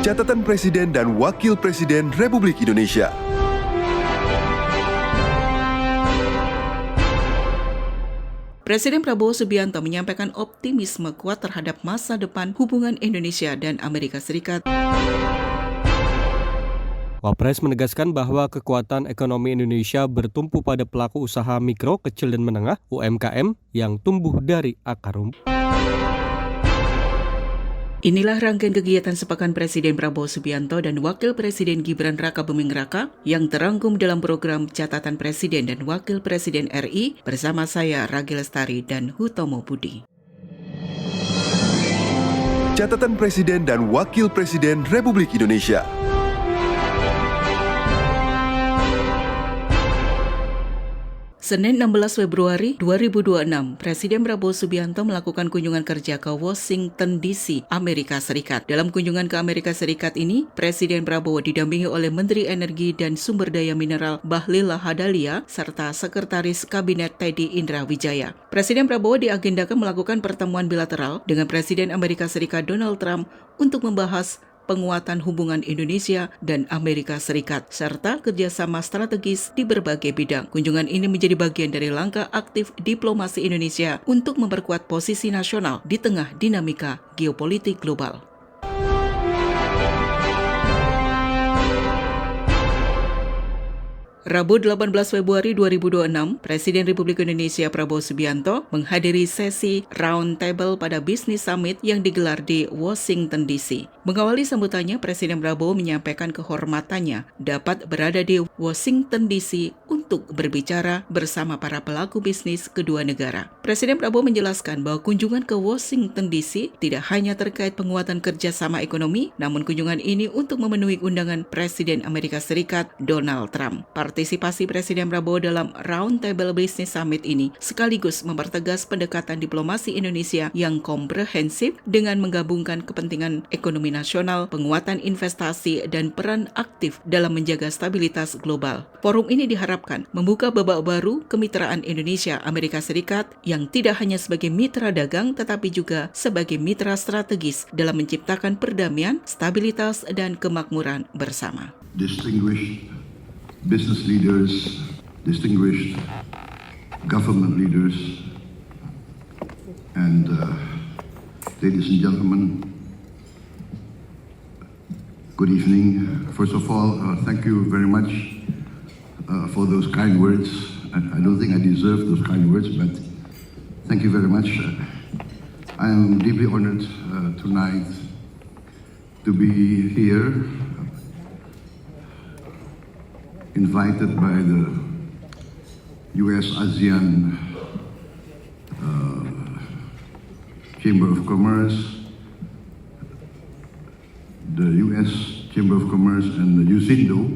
Catatan Presiden dan Wakil Presiden Republik Indonesia. Presiden Prabowo Subianto menyampaikan optimisme kuat terhadap masa depan hubungan Indonesia dan Amerika Serikat. Wapres menegaskan bahwa kekuatan ekonomi Indonesia bertumpu pada pelaku usaha mikro, kecil, dan menengah (UMKM) yang tumbuh dari akar rumput. Inilah rangkaian kegiatan sepekan Presiden Prabowo Subianto dan Wakil Presiden Gibran Rakabuming Raka yang terangkum dalam program Catatan Presiden dan Wakil Presiden RI bersama saya Ragi Lestari dan Hutomo Budi. Catatan Presiden dan Wakil Presiden Republik Indonesia. Senin 16 Februari 2026, Presiden Prabowo Subianto melakukan kunjungan kerja ke Washington DC, Amerika Serikat. Dalam kunjungan ke Amerika Serikat ini, Presiden Prabowo didampingi oleh Menteri Energi dan Sumber Daya Mineral Bahlil Lahadalia serta Sekretaris Kabinet Teddy Indra Wijaya. Presiden Prabowo diagendakan melakukan pertemuan bilateral dengan Presiden Amerika Serikat Donald Trump untuk membahas penguatan hubungan Indonesia dan Amerika Serikat, serta kerjasama strategis di berbagai bidang. Kunjungan ini menjadi bagian dari langkah aktif diplomasi Indonesia untuk memperkuat posisi nasional di tengah dinamika geopolitik global. Rabu 18 Februari 2026, Presiden Republik Indonesia Prabowo Subianto menghadiri sesi Roundtable pada Business Summit yang digelar di Washington DC. Mengawali sambutannya, Presiden Prabowo menyampaikan kehormatannya dapat berada di Washington DC untuk berbicara bersama para pelaku bisnis kedua negara. Presiden Prabowo menjelaskan bahwa kunjungan ke Washington DC tidak hanya terkait penguatan kerjasama ekonomi, namun kunjungan ini untuk memenuhi undangan Presiden Amerika Serikat Donald Trump. Partisipasi Presiden Prabowo dalam Roundtable Business Summit ini sekaligus mempertegas pendekatan diplomasi Indonesia yang komprehensif dengan menggabungkan kepentingan ekonomi nasional, penguatan investasi, dan peran aktif dalam menjaga stabilitas global. Forum ini diharapkan membuka babak baru kemitraan Indonesia-Amerika Serikat yang tidak hanya sebagai mitra dagang tetapi juga sebagai mitra strategis dalam menciptakan perdamaian, stabilitas, dan kemakmuran bersama. Distinguished business leaders, distinguished government leaders, and ladies and gentlemen, good evening. First of all, thank you very much for those kind words. I don't think I deserve those kind words, but thank you very much. I am deeply honored tonight to be here, invited by the U.S.-ASEAN Chamber of Commerce, the U.S. Chamber of Commerce, and the USINDO,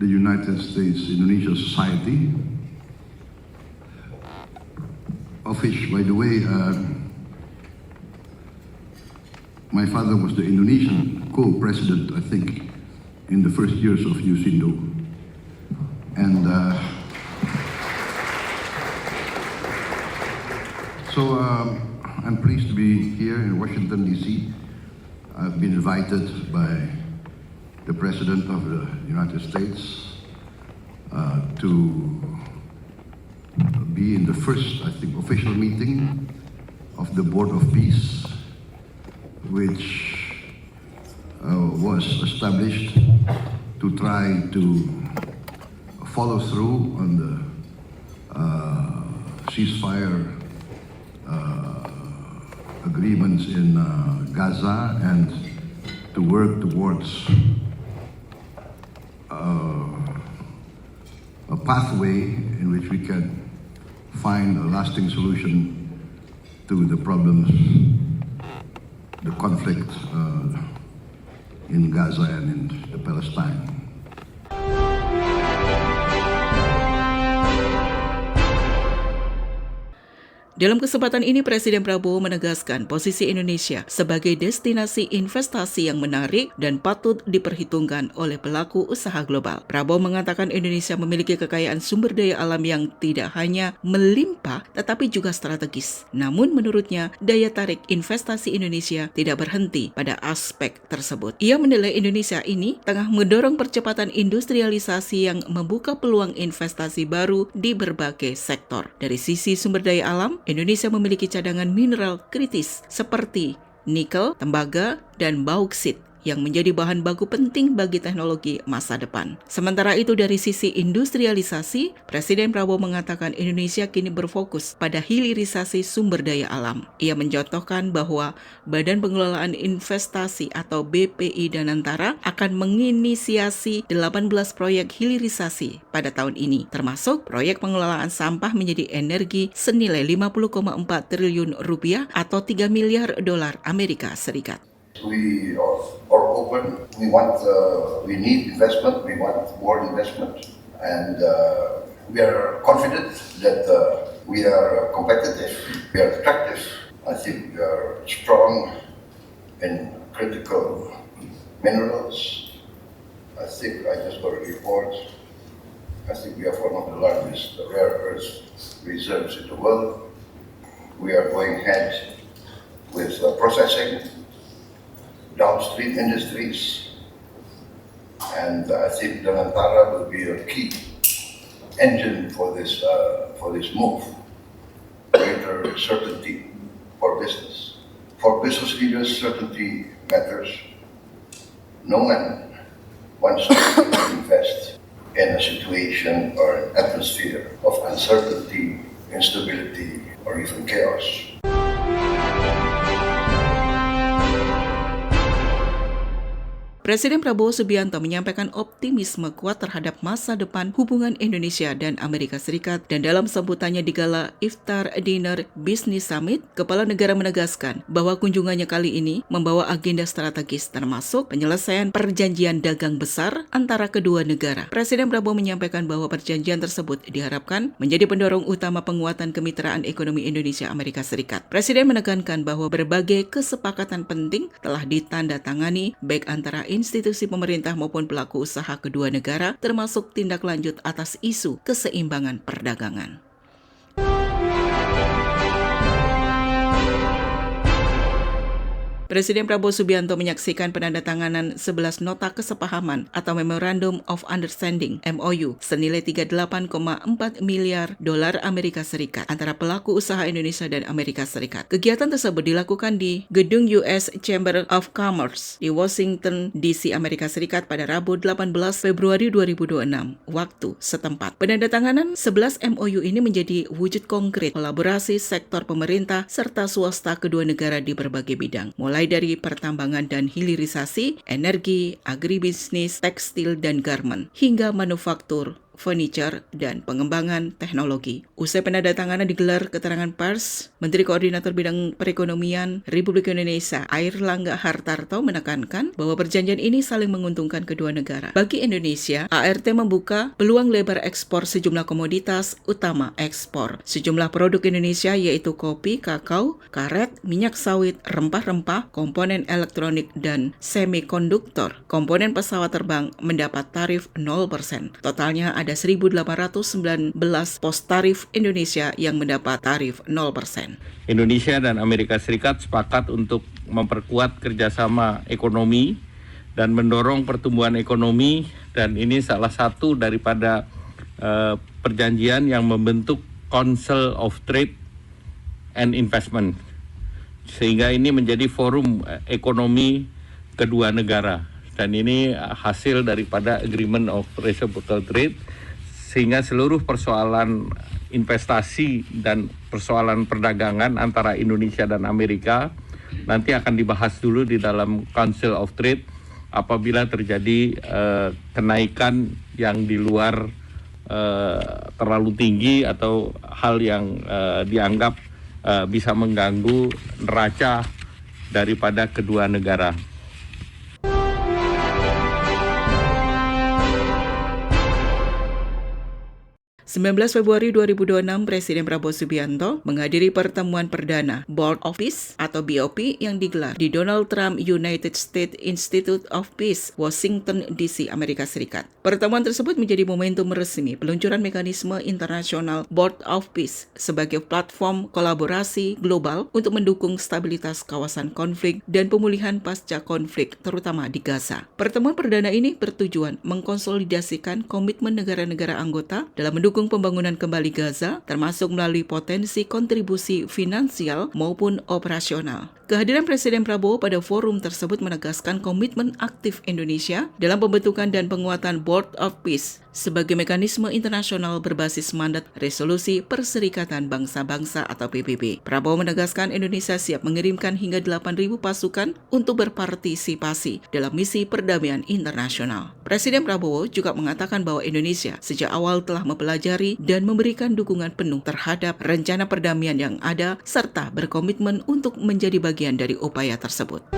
the United States-Indonesia Society, of which, by the way, my father was the Indonesian co-president, I think, in the first years of USINDO. And so I'm pleased to be here in Washington, D.C. I've been invited by the President of the United States to be in the first, I think, official meeting of the Board of Peace, which was established to try to follow through on the ceasefire agreements in Gaza and to work towards a pathway in which we can find a lasting solution to the problems, the conflict in Gaza and in the Palestine. Dalam kesempatan ini, Presiden Prabowo menegaskan posisi Indonesia sebagai destinasi investasi yang menarik dan patut diperhitungkan oleh pelaku usaha global. Prabowo mengatakan Indonesia memiliki kekayaan sumber daya alam yang tidak hanya melimpah, tetapi juga strategis. Namun menurutnya, daya tarik investasi Indonesia tidak berhenti pada aspek tersebut. Ia menilai Indonesia ini tengah mendorong percepatan industrialisasi yang membuka peluang investasi baru di berbagai sektor. Dari sisi sumber daya alam, Indonesia memiliki cadangan mineral kritis seperti nikel, tembaga, dan bauksit yang menjadi bahan baku penting bagi teknologi masa depan. Sementara itu dari sisi industrialisasi, Presiden Prabowo mengatakan Indonesia kini berfokus pada hilirisasi sumber daya alam. Ia mencontohkan bahwa Badan Pengelolaan Investasi atau BPI Danantara akan menginisiasi 18 proyek hilirisasi pada tahun ini, termasuk proyek pengelolaan sampah menjadi energi senilai 50,4 triliun rupiah atau 3 miliar dolar Amerika Serikat. We are open. We need investment. We want more investment, and we are confident that we are competitive. We are attractive. I think we are strong in critical minerals. I think I just got a report. I think we have one of the largest rare earth reserves in the world. We are going ahead with processing. Downstream industries, and I think Danantara will be a key engine for this move. Greater certainty for business. For business leaders, certainty matters. No man wants to invest in a situation or an atmosphere of uncertainty, instability, or even chaos. Presiden Prabowo Subianto menyampaikan optimisme kuat terhadap masa depan hubungan Indonesia dan Amerika Serikat, dan dalam sambutannya di Gala Iftar Dinner Business Summit, Kepala Negara menegaskan bahwa kunjungannya kali ini membawa agenda strategis termasuk penyelesaian perjanjian dagang besar antara kedua negara. Presiden Prabowo menyampaikan bahwa perjanjian tersebut diharapkan menjadi pendorong utama penguatan kemitraan ekonomi Indonesia-Amerika Serikat. Presiden menekankan bahwa berbagai kesepakatan penting telah ditandatangani baik antara institusi pemerintah maupun pelaku usaha kedua negara, termasuk tindak lanjut atas isu keseimbangan perdagangan. Presiden Prabowo Subianto menyaksikan penandatanganan 11 nota kesepahaman atau Memorandum of Understanding (MOU) senilai 38,4 miliar dolar Amerika Serikat antara pelaku usaha Indonesia dan Amerika Serikat. Kegiatan tersebut dilakukan di Gedung US Chamber of Commerce di Washington DC, Amerika Serikat pada Rabu 18 Februari 2026 waktu setempat. Penandatanganan 11 MOU ini menjadi wujud konkret kolaborasi sektor pemerintah serta swasta kedua negara di berbagai bidang, mulai dari pertambangan dan hilirisasi, energi, agribisnis, tekstil dan garmen, hingga manufaktur, furniture, dan pengembangan teknologi. Usai penandatanganan digelar keterangan pers, Menteri Koordinator Bidang Perekonomian Republik Indonesia Airlangga Hartarto menekankan bahwa perjanjian ini saling menguntungkan kedua negara. Bagi Indonesia, ART membuka peluang lebar ekspor sejumlah komoditas utama ekspor. Sejumlah produk Indonesia yaitu kopi, kakao, karet, minyak sawit, rempah-rempah, komponen elektronik, dan semikonduktor. Komponen pesawat terbang mendapat tarif 0%. Totalnya ada 1.819 pos tarif Indonesia yang mendapat tarif 0%. Indonesia dan Amerika Serikat sepakat untuk memperkuat kerjasama ekonomi dan mendorong pertumbuhan ekonomi, dan ini salah satu daripada perjanjian yang membentuk Council of Trade and Investment, sehingga ini menjadi forum ekonomi kedua negara. Dan ini hasil daripada Agreement of Reciprocal Trade, sehingga seluruh persoalan investasi dan persoalan perdagangan antara Indonesia dan Amerika nanti akan dibahas dulu di dalam Council of Trade. Apabila terjadi kenaikan yang di luar terlalu tinggi atau hal yang dianggap bisa mengganggu neraca daripada kedua negara. 19 Februari 2026, Presiden Prabowo Subianto menghadiri pertemuan perdana Board of Peace atau BOP yang digelar di Donald Trump United States Institute of Peace, Washington DC, Amerika Serikat. Pertemuan tersebut menjadi momentum resmi peluncuran mekanisme internasional Board of Peace sebagai platform kolaborasi global untuk mendukung stabilitas kawasan konflik dan pemulihan pasca konflik, terutama di Gaza. Pertemuan perdana ini bertujuan mengkonsolidasikan komitmen negara-negara anggota dalam mendukung pembangunan kembali Gaza, termasuk melalui potensi kontribusi finansial maupun operasional. Kehadiran Presiden Prabowo pada forum tersebut menegaskan komitmen aktif Indonesia dalam pembentukan dan penguatan Board of Peace sebagai mekanisme internasional berbasis mandat Resolusi Perserikatan Bangsa-Bangsa atau PBB. Prabowo menegaskan Indonesia siap mengirimkan hingga 8.000 pasukan untuk berpartisipasi dalam misi perdamaian internasional. Presiden Prabowo juga mengatakan bahwa Indonesia sejak awal telah mempelajari dan memberikan dukungan penuh terhadap rencana perdamaian yang ada serta berkomitmen untuk menjadi bagian dari upaya tersebut.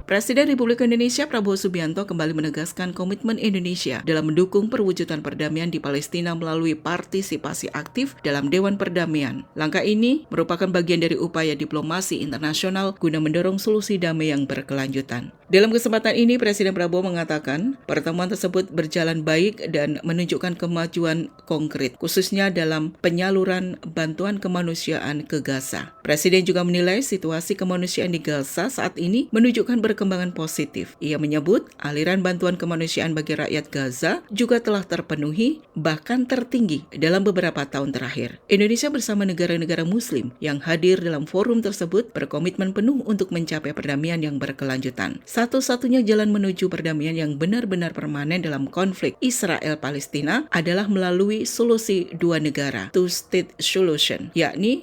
Presiden Republik Indonesia Prabowo Subianto kembali menegaskan komitmen Indonesia dalam mendukung perwujudan perdamaian di Palestina melalui partisipasi aktif dalam Dewan Perdamaian. Langkah ini merupakan bagian dari upaya diplomasi internasional guna mendorong solusi damai yang berkelanjutan. Dalam kesempatan ini, Presiden Prabowo mengatakan pertemuan tersebut berjalan baik dan menunjukkan kemajuan konkret, khususnya dalam penyaluran bantuan kemanusiaan ke Gaza. Presiden juga menilai situasi kemanusiaan di Gaza saat ini menunjukkan perkembangan positif. Ia menyebut aliran bantuan kemanusiaan bagi rakyat Gaza juga telah terpenuhi, bahkan tertinggi dalam beberapa tahun terakhir. Indonesia bersama negara-negara Muslim yang hadir dalam forum tersebut berkomitmen penuh untuk mencapai perdamaian yang berkelanjutan. Satu-satunya jalan menuju perdamaian yang benar-benar permanen dalam konflik Israel-Palestina adalah melalui solusi dua negara, two-state solution, yakni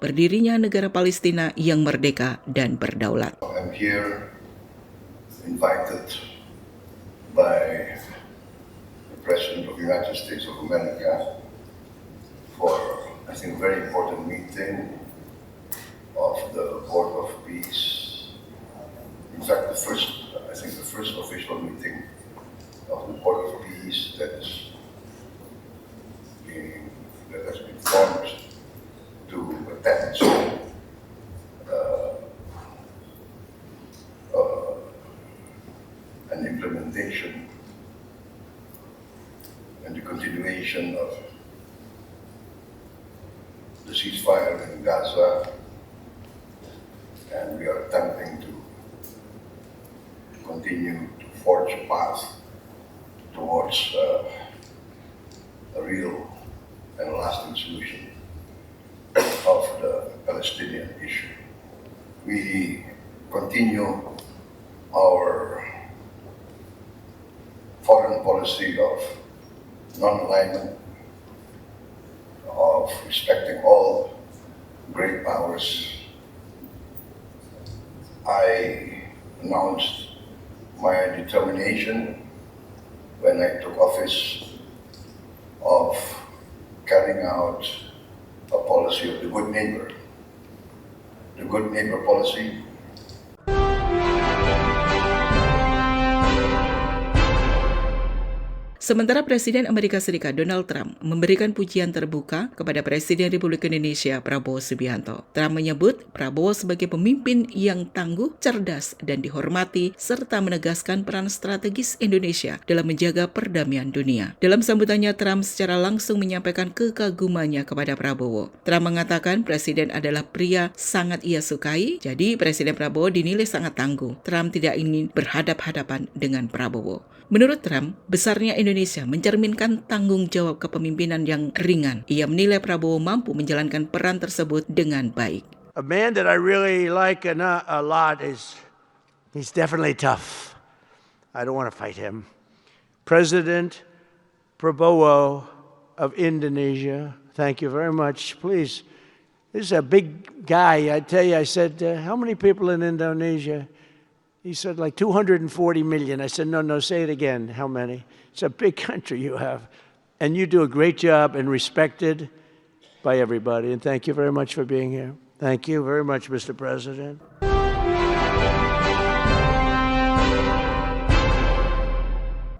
berdirinya negara Palestina yang merdeka dan berdaulat. I'm here invited by the President of the United States of America for, I think, a very important meeting of the Board of Peace. In fact, the first official meeting of the Board of Peace that has been formed to attend an implementation and the continuation of the ceasefire in Gaza, and we are attempting to continue to forge a path towards a real and lasting solution of the Palestinian issue. We continue our foreign policy of non-alignment, of respecting all great powers. I announced my determination when I took office of carrying out a policy of the good neighbor policy. Sementara Presiden Amerika Serikat Donald Trump memberikan pujian terbuka kepada Presiden Republik Indonesia Prabowo Subianto. Trump menyebut Prabowo sebagai pemimpin yang tangguh, cerdas, dan dihormati, serta menegaskan peran strategis Indonesia dalam menjaga perdamaian dunia. Dalam sambutannya, Trump secara langsung menyampaikan kekagumannya kepada Prabowo. Trump mengatakan Presiden adalah pria sangat ia sukai, jadi Presiden Prabowo dinilai sangat tangguh. Trump tidak ingin berhadap-hadapan dengan Prabowo. Menurut Trump, besarnya Indonesia mencerminkan tanggung jawab kepemimpinan yang ringan. Ia menilai Prabowo mampu menjalankan peran tersebut dengan baik. A man that I really like a lot he's definitely tough. I don't want to fight him. President Prabowo of Indonesia, thank you very much. Please, this is a big guy. I tell you, I said, how many people in Indonesia? He said like 240 million. I said, no, say it again. How many? It's a big country you have. And you do a great job and respected by everybody. And thank you very much for being here. Thank you very much, Mr. President.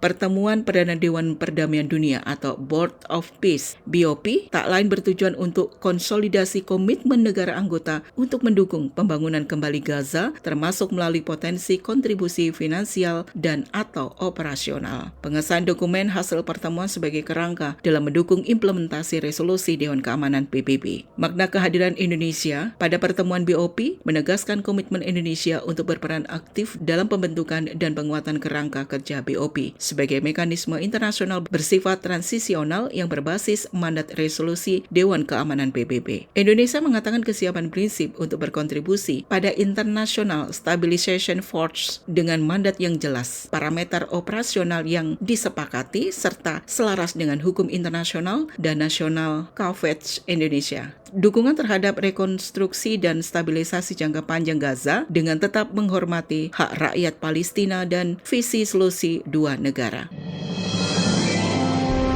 Pertemuan Perdana Dewan Perdamaian Dunia atau Board of Peace BOP tak lain bertujuan untuk konsolidasi komitmen negara anggota untuk mendukung pembangunan kembali Gaza, termasuk melalui potensi kontribusi finansial dan atau operasional. Pengesahan dokumen hasil pertemuan sebagai kerangka dalam mendukung implementasi resolusi Dewan Keamanan PBB. Makna kehadiran Indonesia pada pertemuan BOP menegaskan komitmen Indonesia untuk berperan aktif dalam pembentukan dan penguatan kerangka kerja BOP sebagai mekanisme internasional bersifat transisional yang berbasis mandat resolusi Dewan Keamanan PBB. Indonesia mengatakan kesiapan prinsip untuk berkontribusi pada International Stabilization Force dengan mandat yang jelas, parameter operasional yang disepakati, serta selaras dengan hukum internasional dan nasional Coverage Indonesia. Dukungan terhadap rekonstruksi dan stabilisasi jangka panjang Gaza dengan tetap menghormati hak rakyat Palestina dan visi solusi dua negara.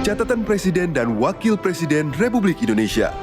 Catatan Presiden dan Wakil Presiden Republik Indonesia.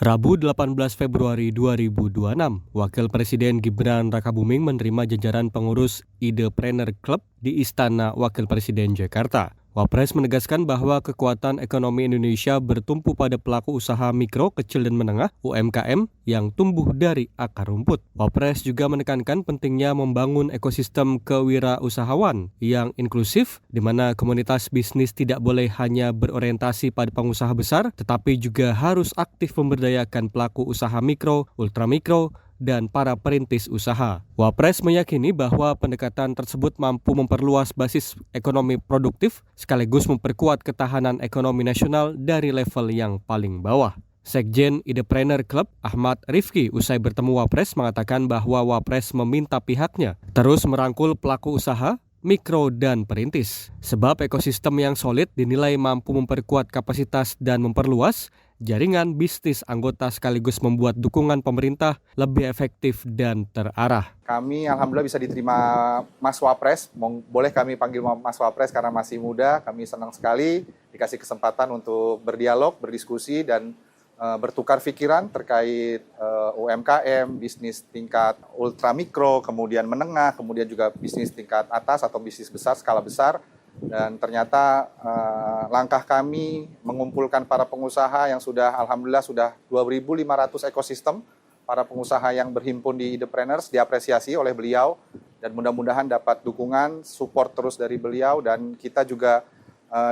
Rabu 18 Februari 2026, Wakil Presiden Gibran Rakabuming menerima jajaran pengurus Idepreneur Club di Istana Wakil Presiden Jakarta. Wapres menegaskan bahwa kekuatan ekonomi Indonesia bertumpu pada pelaku usaha mikro, kecil, dan menengah (UMKM) yang tumbuh dari akar rumput. Wapres juga menekankan pentingnya membangun ekosistem kewirausahawan yang inklusif, di mana komunitas bisnis tidak boleh hanya berorientasi pada pengusaha besar, tetapi juga harus aktif memberdayakan pelaku usaha mikro, ultramikro, dan para perintis usaha. Wapres meyakini bahwa pendekatan tersebut mampu memperluas basis ekonomi produktif sekaligus memperkuat ketahanan ekonomi nasional dari level yang paling bawah. Sekjen Idepreneur Club Ahmad Rifki usai bertemu Wapres mengatakan bahwa Wapres meminta pihaknya terus merangkul pelaku usaha, mikro, dan perintis. Sebab ekosistem yang solid dinilai mampu memperkuat kapasitas dan memperluas jaringan bisnis anggota sekaligus membuat dukungan pemerintah lebih efektif dan terarah. Kami alhamdulillah bisa diterima Mas Wapres, boleh kami panggil Mas Wapres karena masih muda, kami senang sekali dikasih kesempatan untuk berdialog, berdiskusi, dan bertukar pikiran terkait UMKM, bisnis tingkat ultramikro, kemudian menengah, kemudian juga bisnis tingkat atas atau bisnis besar, skala besar. Dan ternyata langkah kami mengumpulkan para pengusaha yang sudah alhamdulillah sudah 2.500 ekosistem para pengusaha yang berhimpun di Idepreneurs diapresiasi oleh beliau, dan mudah-mudahan dapat dukungan, support terus dari beliau. Dan kita juga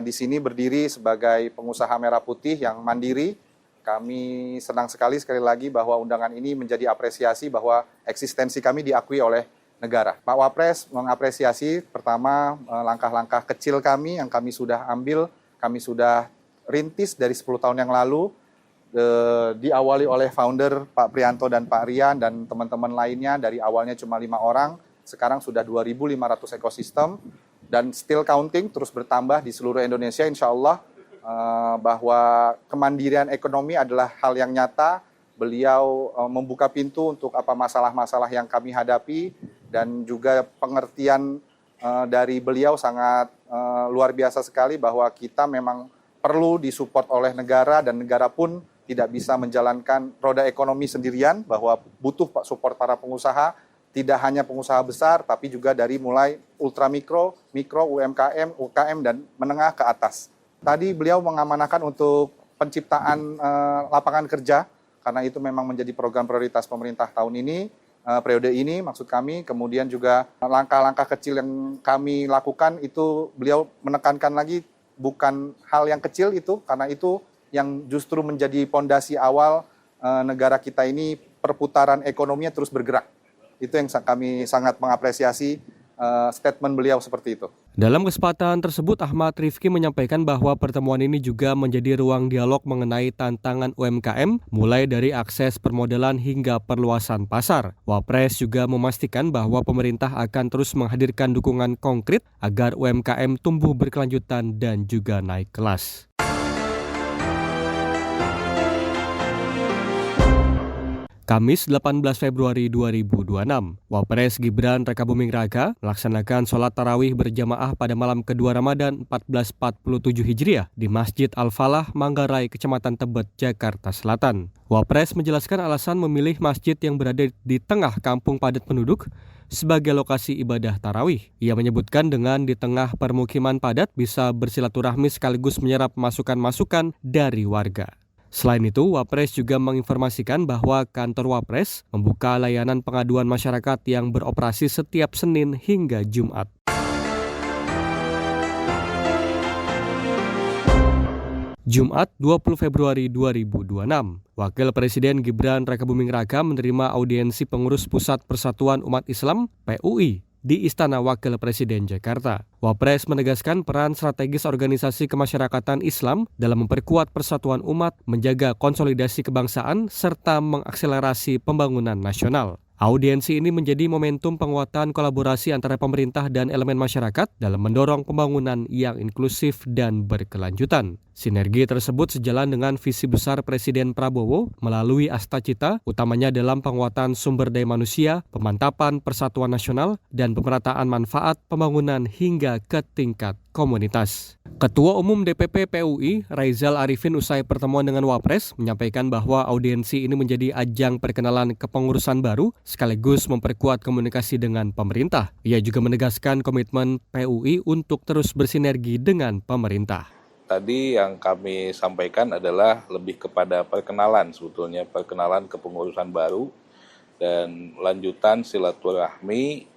di sini berdiri sebagai pengusaha merah putih yang mandiri. Kami senang sekali lagi bahwa undangan ini menjadi apresiasi bahwa eksistensi kami diakui oleh negara. Pak Wapres mengapresiasi pertama langkah-langkah kecil kami yang kami sudah ambil, kami sudah rintis dari 10 tahun yang lalu, diawali oleh founder Pak Prianto dan Pak Rian dan teman-teman lainnya. Dari awalnya cuma 5 orang, sekarang sudah 2.500 ekosistem dan still counting, terus bertambah di seluruh Indonesia. Insya Allah bahwa kemandirian ekonomi adalah hal yang nyata. Beliau membuka pintu untuk apa masalah-masalah yang kami hadapi, dan juga pengertian dari beliau sangat luar biasa sekali bahwa kita memang perlu disupport oleh negara, dan negara pun tidak bisa menjalankan roda ekonomi sendirian, bahwa butuh support para pengusaha, tidak hanya pengusaha besar tapi juga dari mulai ultramikro, mikro, UMKM, UKM, dan menengah ke atas. Tadi beliau mengamanahkan untuk penciptaan lapangan kerja, karena itu memang menjadi program prioritas pemerintah tahun ini, periode ini maksud kami. Kemudian juga langkah-langkah kecil yang kami lakukan itu beliau menekankan lagi bukan hal yang kecil itu, karena itu yang justru menjadi pondasi awal negara kita ini perputaran ekonominya terus bergerak. Itu yang kami sangat mengapresiasi statement beliau seperti itu. Dalam kesempatan tersebut, Ahmad Rifki menyampaikan bahwa pertemuan ini juga menjadi ruang dialog mengenai tantangan UMKM, mulai dari akses permodalan hingga perluasan pasar. Wapres juga memastikan bahwa pemerintah akan terus menghadirkan dukungan konkret agar UMKM tumbuh berkelanjutan dan juga naik kelas. Kamis 18 Februari 2026, Wapres Gibran Rakabuming Raka melaksanakan sholat tarawih berjamaah pada malam kedua Ramadan 1447 Hijriah di Masjid Al-Falah, Manggarai, Kecamatan Tebet, Jakarta Selatan. Wapres menjelaskan alasan memilih masjid yang berada di tengah kampung padat penduduk sebagai lokasi ibadah tarawih. Ia menyebutkan dengan di tengah permukiman padat bisa bersilaturahmi sekaligus menyerap masukan-masukan dari warga. Selain itu, Wapres juga menginformasikan bahwa kantor Wapres membuka layanan pengaduan masyarakat yang beroperasi setiap Senin hingga Jumat. Jumat 20 Februari 2026, Wakil Presiden Gibran Rakabuming Raka menerima audiensi pengurus Pusat Persatuan Umat Islam (PUI) di Istana Wakil Presiden Jakarta. Wapres menegaskan peran strategis organisasi kemasyarakatan Islam dalam memperkuat persatuan umat, menjaga konsolidasi kebangsaan, serta mengakselerasi pembangunan nasional. Audiensi ini menjadi momentum penguatan kolaborasi antara pemerintah dan elemen masyarakat dalam mendorong pembangunan yang inklusif dan berkelanjutan. Sinergi tersebut sejalan dengan visi besar Presiden Prabowo melalui Astacita, utamanya dalam penguatan sumber daya manusia, pemantapan persatuan nasional, dan pemerataan manfaat pembangunan hingga ke tingkat komunitas. Ketua Umum DPP PUI, Raizal Arifin, usai pertemuan dengan Wapres, menyampaikan bahwa audiensi ini menjadi ajang perkenalan kepengurusan baru, sekaligus memperkuat komunikasi dengan pemerintah. Ia juga menegaskan komitmen PUI untuk terus bersinergi dengan pemerintah. Tadi yang kami sampaikan adalah lebih kepada perkenalan, sebetulnya perkenalan kepengurusan baru dan lanjutan silaturahmi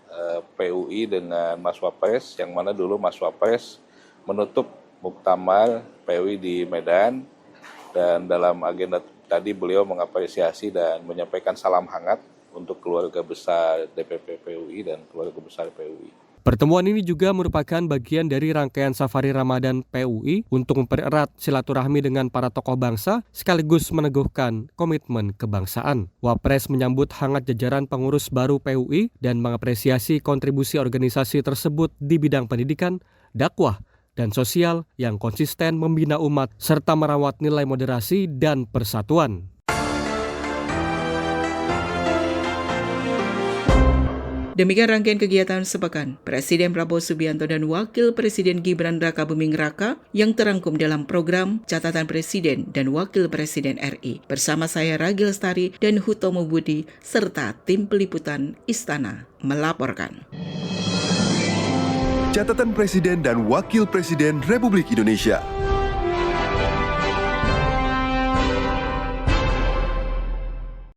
PUI dengan Mas Wapres, yang mana dulu Mas Wapres menutup muktamar PUI di Medan, dan dalam agenda tadi beliau mengapresiasi dan menyampaikan salam hangat untuk keluarga besar DPP PUI dan keluarga besar PUI. Pertemuan ini juga merupakan bagian dari rangkaian safari Ramadan PUI untuk mempererat silaturahmi dengan para tokoh bangsa sekaligus meneguhkan komitmen kebangsaan. Wapres menyambut hangat jajaran pengurus baru PUI dan mengapresiasi kontribusi organisasi tersebut di bidang pendidikan, dakwah, dan sosial yang konsisten membina umat serta merawat nilai moderasi dan persatuan. Demikian rangkaian kegiatan sepekan Presiden Prabowo Subianto dan Wakil Presiden Gibran Rakabuming Raka yang terangkum dalam program Catatan Presiden dan Wakil Presiden RI. Bersama saya Ragi Lestari dan Hutomo Budi serta tim peliputan Istana melaporkan. Catatan Presiden dan Wakil Presiden Republik Indonesia.